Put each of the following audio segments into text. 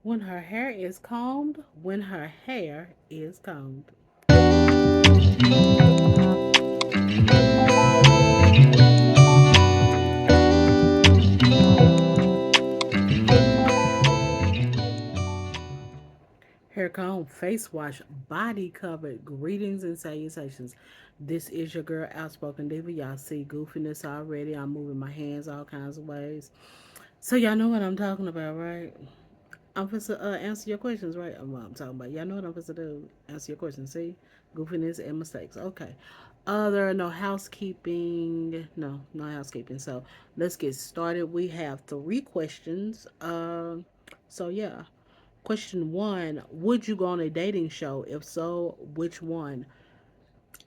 When her hair is combed, when her hair is combed. Hair comb, face wash, body covered. Greetings and salutations. This is your girl, Outspoken Diva. Y'all see goofiness already. I'm moving my hands all kinds of ways. So y'all know what I'm talking about, right? I'm supposed to answer your questions, right? What I'm talking about. Y'all know what I'm supposed to do. Answer your questions. See? Goofiness and mistakes. Okay. There are no housekeeping. No housekeeping. So let's get started. We have three questions. So yeah. Question one: would you go on a dating show? If so, which one?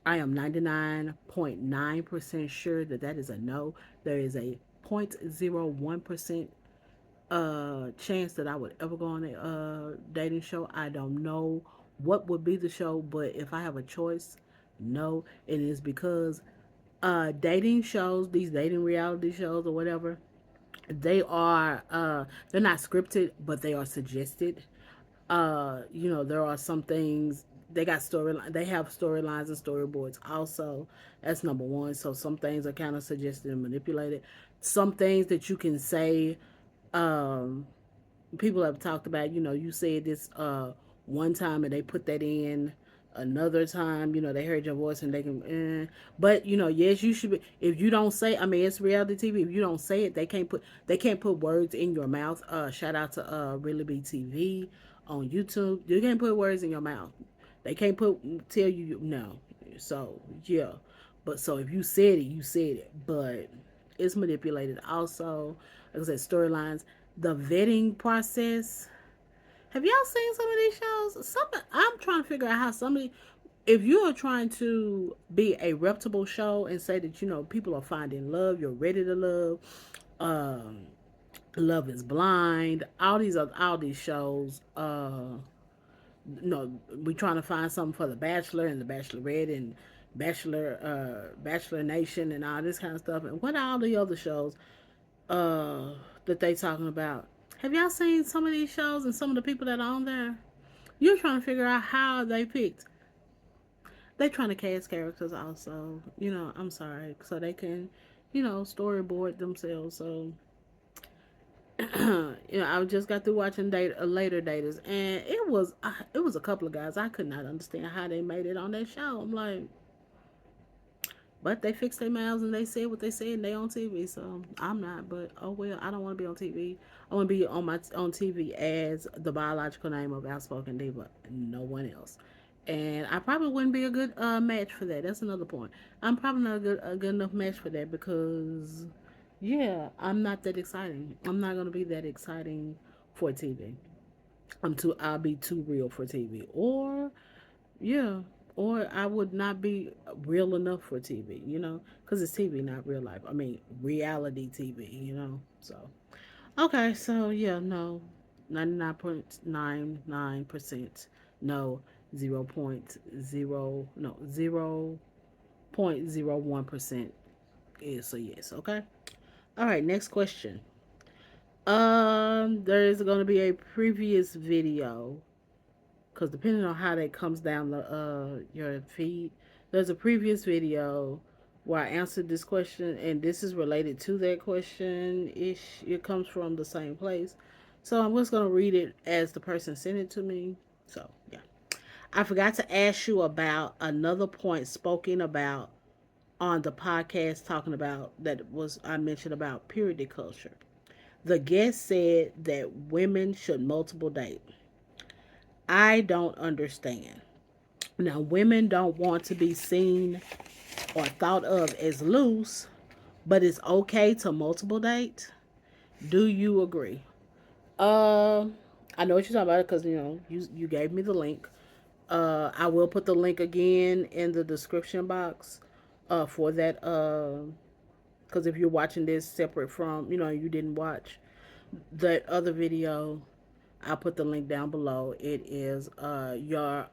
I am 99.9% sure that that is a no. There is a 0.01% chance that I would ever go on a dating show. I don't know what would be the show, but if I have a choice, no. It is because dating shows, these dating reality shows or whatever, they're not scripted, but they are suggested. There are some things they have storylines and storyboards also. That's number one. So some things are kind of suggested and manipulated. Some things that you can say, um, people have talked about, you said this one time and they put that in another time, they heard your voice and they can but yes, you should be. If you don't say, I mean, it's reality TV. If you don't say it, they can't put words in your mouth. Shout out to Really Be TV on YouTube. You can't put words in your mouth. They can't tell you no. So yeah, but so if you said it, you said it. But it's manipulated also. Like I said, storylines, the vetting process. Have y'all seen some of these shows? I'm trying to figure out how somebody, if you are trying to be a reputable show and say that people are finding love, you're ready to love, um, Love is Blind, all these shows. We trying to find something for the Bachelor and the Bachelorette and Bachelor Nation and all this kind of stuff. And what are all the other shows that they talking about? Have y'all seen some of these shows and some of the people that are on there? You're trying to figure out how they picked. They trying to cast characters also. I'm sorry, so they can, storyboard themselves. So, I just got through watching Later Daters, and it was a couple of guys I could not understand how they made it on that show. I'm like, but they fixed their mouths and they said what they said and they on TV. So I'm not. But oh well, I don't want to be on TV. I want to be on TV as the biological name of Outspoken Diva, no one else. And I probably wouldn't be a good match for that. That's another point. I'm probably not a good enough match for that because, yeah, I'm not that exciting. I'm not gonna be that exciting for TV. I'll be too real for TV. Yeah, or I would not be real enough for TV, because it's TV, not real life. I mean, reality TV. So, okay, so yeah, no, 99.99%, no, 0.0, no, 0.01% is a yes, okay? All right, next question. There is going to be a previous video because depending on how that comes down the your feed, there's a previous video where I answered this question, and this is related to that question. It comes from the same place, so I'm just gonna read it as the person sent it to me. So yeah, I forgot to ask you about another point spoken about on the podcast talking about that was I mentioned about purity culture. The guest said that women should multiple date. I don't understand. Now, women don't want to be seen or thought of as loose, but it's okay to multiple date. Do you agree? Um, I know what you're talking about because you gave me the link. I will put the link again in the description box for that. Because if you're watching this separate from you didn't watch that other video, I'll put the link down below. It is your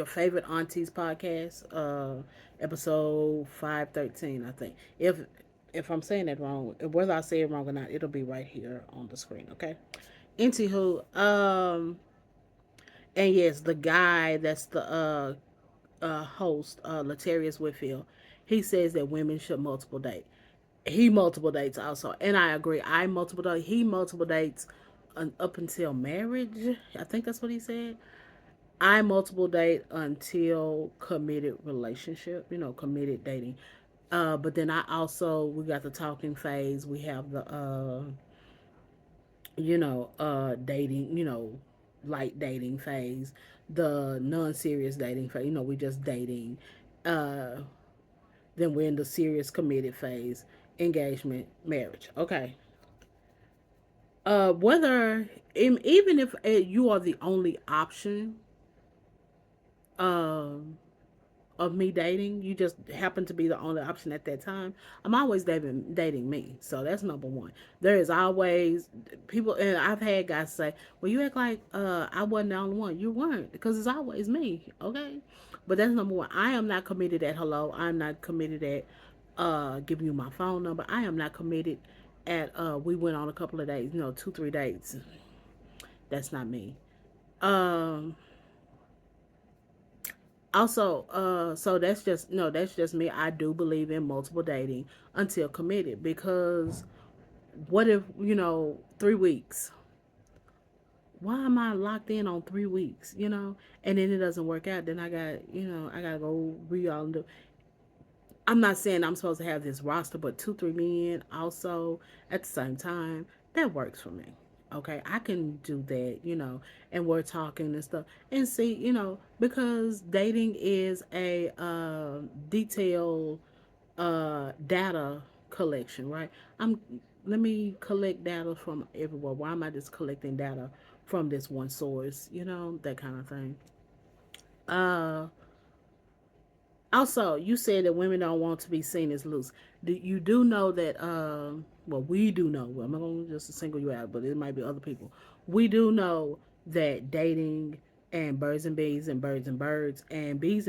favorite aunties podcast, episode 513, I think. If I'm saying that wrong, whether I say it wrong or not, it'll be right here on the screen. Okay. Anywho, and yes, the guy that's the host, Latarius Whitfield, he says that women should multiple date. He multiple dates also, and I agree. I multiple date. He multiple dates up until marriage. I think that's what he said. I multiple date until committed relationship. Committed dating. But then I also we got the talking phase. We have the dating. Light dating phase. The non-serious dating phase. We just dating. Uh, then we're in the serious committed phase, engagement, marriage. Okay. Whether even if you are the only option um of me dating, you just happen to be the only option at that time. I'm always dating me, so that's number one. There is always people, and I've had guys say, "Well, you act like I wasn't the only one." You weren't, because it's always me. Okay, but that's number one. I am not committed at hello. I'm not committed at giving you my phone number. I am not committed at we went on a couple of dates. 2 3 dates. That's not me. Um. Also, so that's just no, that's just me. I do believe in multiple dating until committed, because what if 3 weeks? Why am I locked in on 3 weeks? And then it doesn't work out. Then I gotta go re all and do. I'm not saying I'm supposed to have this roster, but 2 3 men also at the same time, that works for me. Okay, I can do that, and we're talking and stuff, and see, because dating is a detailed data collection, right? I'm Let me collect data from everywhere. Why am I just collecting data from this one source? That kind of thing. Uh, Also, you said that women don't want to be seen as loose. You do know that? Well, we do know. Well, I'm not going to just single you out, but it might be other people. We do know that dating and birds and bees and birds and birds and bees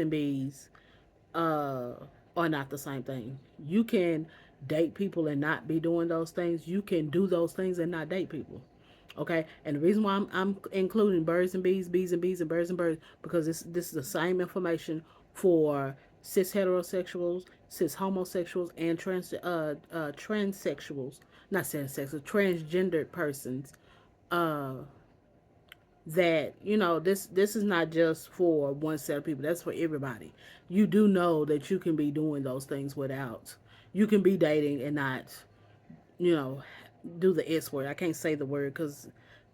uh, are not the same thing. You can date people and not be doing those things. You can do those things and not date people. Okay, and the reason why I'm including birds and bees and bees and birds and birds, because this is the same information for cis heterosexuals, cis homosexuals, and transsexuals, not transsexuals, transgendered persons. Uh, that this is not just for one set of people. That's for everybody. You do know that you can be doing those things without. You can be dating and not you know, do the S word. I can't say the word because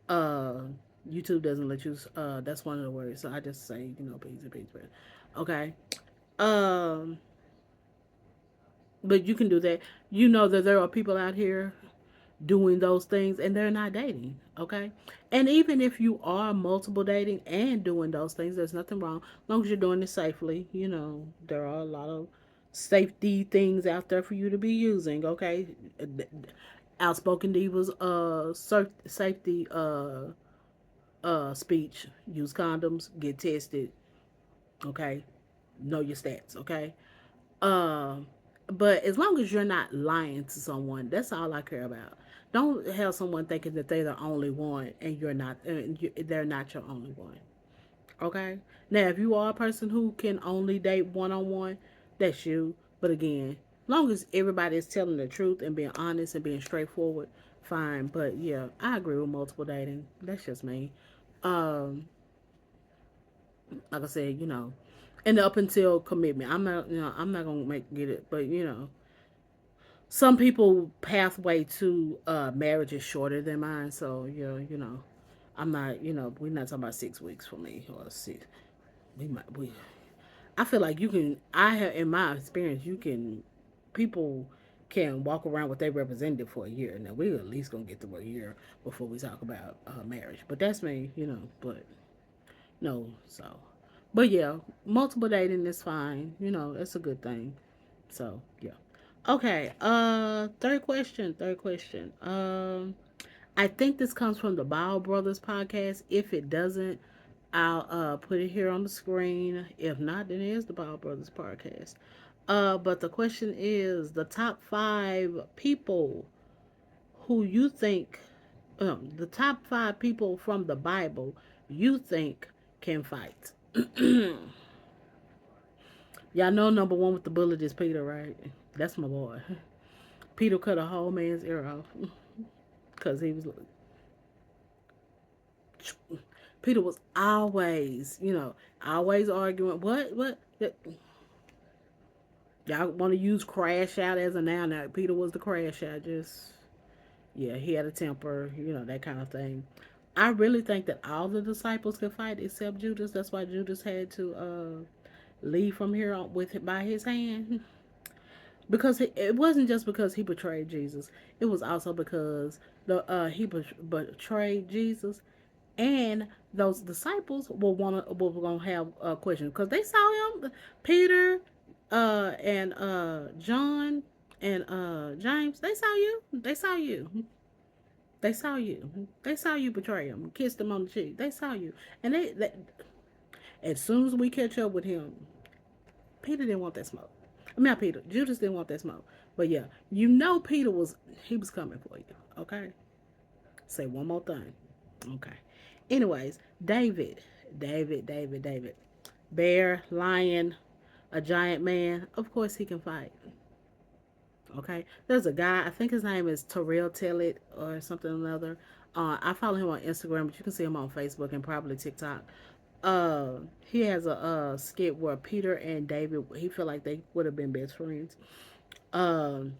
uh, YouTube doesn't let you. That's one of the words. So I just say, bees and bees. Okay. Um, but you can do that. You know that there are people out here doing those things and they're not dating. Okay. And even if you are multiple dating and doing those things, there's nothing wrong. As long as you're doing it safely, there are a lot of safety things out there for you to be using. Okay. Outspoken Divas safety speech. Use condoms, get tested. Okay. Know your stats. Okay. um but as long as you're not lying to someone, that's all I care about. Don't have someone thinking that they're the only one and you're not, they're not your only one. Okay. Now if you are a person who can only date one-on-one, that's you. But again, long as everybody is telling the truth and being honest and being straightforward, fine. But yeah, I agree with multiple dating. That's just me. um like I said, and up until commitment, I'm not gonna make get it, but some people pathway to marriage is shorter than mine. So yeah, I'm not, we're not talking about 6 weeks for me or six. We I feel like you can. I have in my experience, you can. People can walk around with their representative for a year. Now we at least gonna get through a year before we talk about marriage. But that's me, But no, so. But yeah, multiple dating is fine. It's a good thing. So yeah. Okay. Third question. Third question. I think this comes from the Ball Brothers podcast. If it doesn't, I'll put it here on the screen. If not, then it is the Ball Brothers podcast. But the question is the top 5 people who you think The top 5 people from the Bible you think can fight. Y'all know number one with the bullet is Peter, right? That's my boy. Peter cut a whole man's ear off because he was. Peter was always, always arguing. What? Y'all want to use crash out as a noun? Now Peter was the crash out. Just yeah, he had a temper, that kind of thing. I really think that all the disciples could fight except Judas. That's why Judas had to leave from here with by his hand. Because it wasn't just because he betrayed Jesus. It was also because he betrayed Jesus, and those disciples were gonna have a question because they saw him, Peter, and John, and James. They saw you. They saw you. They saw you. They saw you betray him. Kissed him on the cheek. They saw you, and they as soon as we catch up with him, Peter didn't want that smoke. I mean, not Peter. Judas didn't want that smoke. But yeah, Peter was coming for you. Okay. Say one more thing. Okay. Anyways, David. Bear, lion, a giant man. Of course he can fight. Okay. There's a guy. I think his name is ItsTerrellT or something or another. I follow him on Instagram, but you can see him on Facebook and probably TikTok. He has a skit where Peter and David, he feel like they would have been best friends. Um,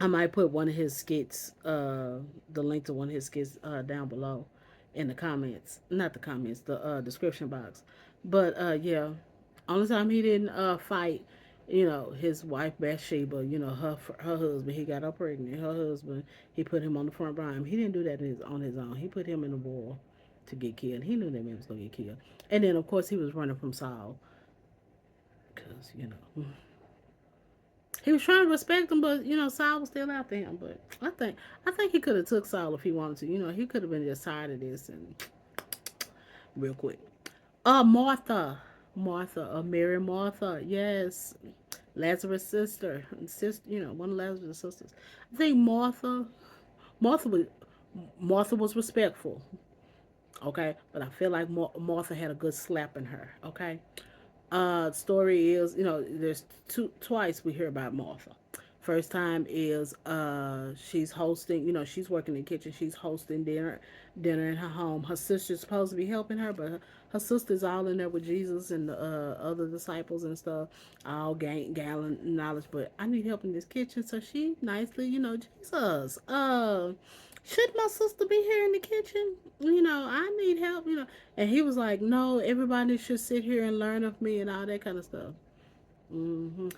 I might put one of his skits, the link to one of his skits, down below in the comments. Not the comments, the description box. But yeah, only time he didn't fight, his wife Bathsheba, her husband, he got her pregnant. Her husband, he put him on the front line. He didn't do that on his own. He put him in the war to get killed. He knew that man was gonna get killed. And then of course he was running from Saul because he was trying to respect him, but Saul was still after him. But I think he could have took Saul if he wanted to. He could have been just tired of this and real quick. Mary Martha, yes, Lazarus' sister, one of Lazarus' sisters. I think Martha was Martha was respectful, okay, but I feel like Martha had a good slap in her, okay. Story is, there's twice we hear about Martha. First time is she's hosting, she's working in the kitchen, she's hosting dinner in her home. Her sister's supposed to be helping her, but her sister's all in there with Jesus and the other disciples and stuff, all gallon knowledge. But I need help in this kitchen, so she nicely, Jesus, should my sister be here in the kitchen? I need help, And he was like, no, everybody should sit here and learn of me and all that kind of stuff. hmm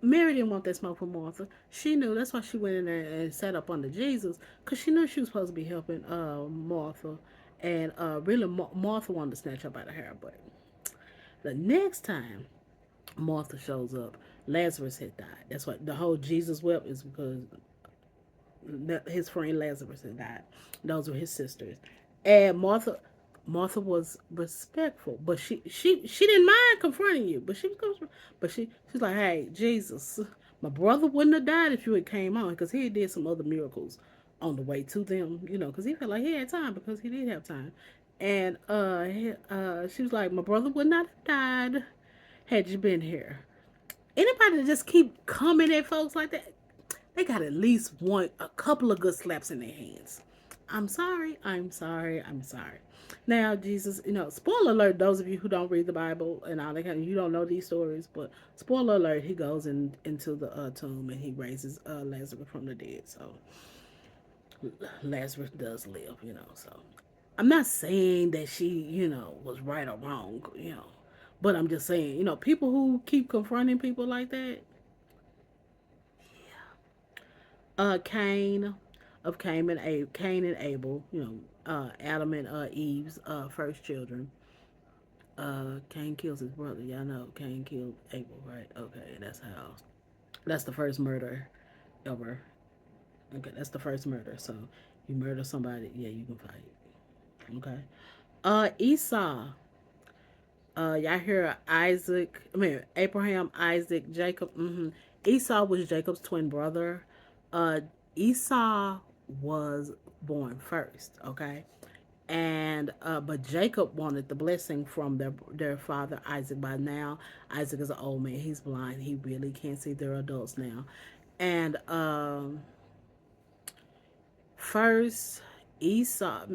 Mary didn't want that smoke from Martha. She knew. That's why she went in there and sat up under Jesus, because she knew she was supposed to be helping Martha. And really, Martha wanted to snatch up out of her. But the next time Martha shows up, Lazarus had died. That's why the whole Jesus wept is because his friend Lazarus had died. Those were his sisters, and Martha was respectful, but she didn't mind confronting you. But she's like, hey, Jesus, my brother wouldn't have died if you had came on, because he did some other miracles on the way to them, because he felt like he had time, because he did have time. And she was like, my brother would not have died had you been here. Anybody that just keep coming at folks like that, they got at least a couple of good slaps in their hands. I'm sorry, I'm sorry, I'm sorry. Now, Jesus, spoiler alert, those of you who don't read the Bible and all that kind of, you don't know these stories, but spoiler alert, he goes into the tomb and he raises Lazarus from the dead. So Lazarus does live, so I'm not saying that she, was right or wrong, but I'm just saying, people who keep confronting people like that, Cain of Cain and Abel, Adam and Eve's first children. Cain kills his brother. Y'all know Cain killed Abel, right? Okay, that's the first murder ever. Okay, that's the first murder. So you murder somebody, yeah, you can fight. Okay. Esau. Y'all hear Abraham, Isaac, Jacob. Esau was Jacob's twin brother. Uh, Esau was born first, okay? And but Jacob wanted the blessing from their father Isaac. By now, Isaac is an old man. He's blind. He really can't see. They're adults now. And first, Esau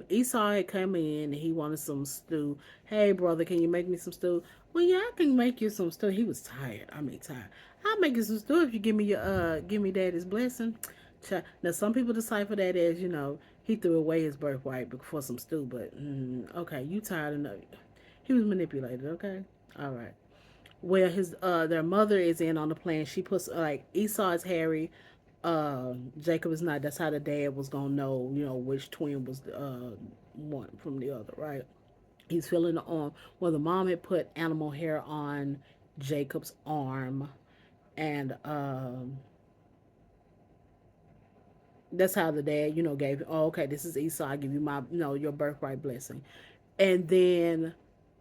had come in. He wanted some stew. Hey, brother, can you make me some stew? Well, yeah, I can make you some stew. He was tired. I mean, tired. I'll make you some stew if you give me daddy's blessing. Now, some people decipher that as he threw away his birthright for some stew. But okay, you tired enough. He was manipulated. Okay, all right. Well, his their mother is in on the plan. She puts like Esau is Harry, Jacob is not. That's how the dad was gonna know, which twin was one from the other, right? He's feeling the arm. Well, the mom had put animal hair on Jacob's arm, and that's how the dad, gave. Oh, okay, this is Esau. I give you my, your birthright blessing, and then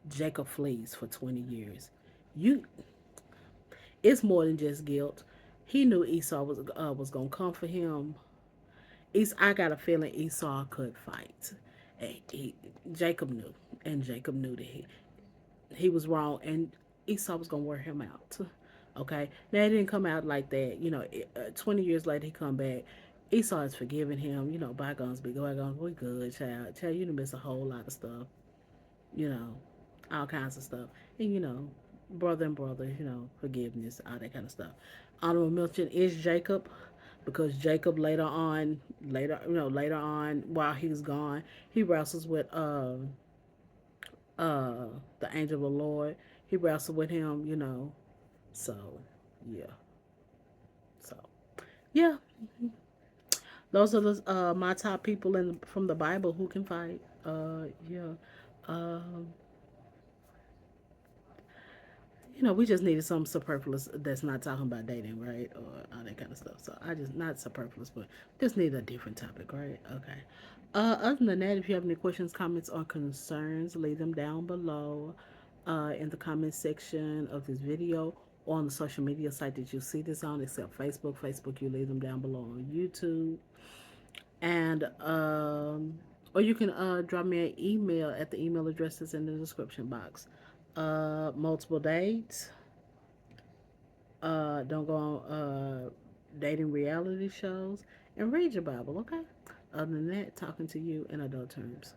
Jacob flees for 20 years. You, it's more than just guilt. He knew Esau was gonna come for him. I got a feeling Esau could fight. Jacob knew, and Jacob knew that he was wrong, and Esau was gonna wear him out. Okay, now it didn't come out like that. 20 years later he come back. Esau is forgiving him. Bygones be bygones. We good, child. Child, you done miss a whole lot of stuff. You know, all kinds of stuff, and brother and brother. Forgiveness, all that kind of stuff. Honorable mention is Jacob, because Jacob later on while he's gone, he wrestles with the angel of the Lord. He wrestled with him. So yeah, so yeah, those are the my top people from the Bible who can fight. Yeah, um, we just needed something superfluous that's not talking about dating, right? Or all that kind of stuff. So I just, not superfluous, but just need a different topic, right? Okay. Other than that, if you have any questions, comments, or concerns, leave them down below in the comment section of this video or on the social media site that you see this on, except Facebook. Facebook, you leave them down below on YouTube. And, or you can drop me an email at the email addresses in the description box. Multiple dates. Don't go on dating reality shows, and read your Bible, okay? Other than that, talking to you in adult terms.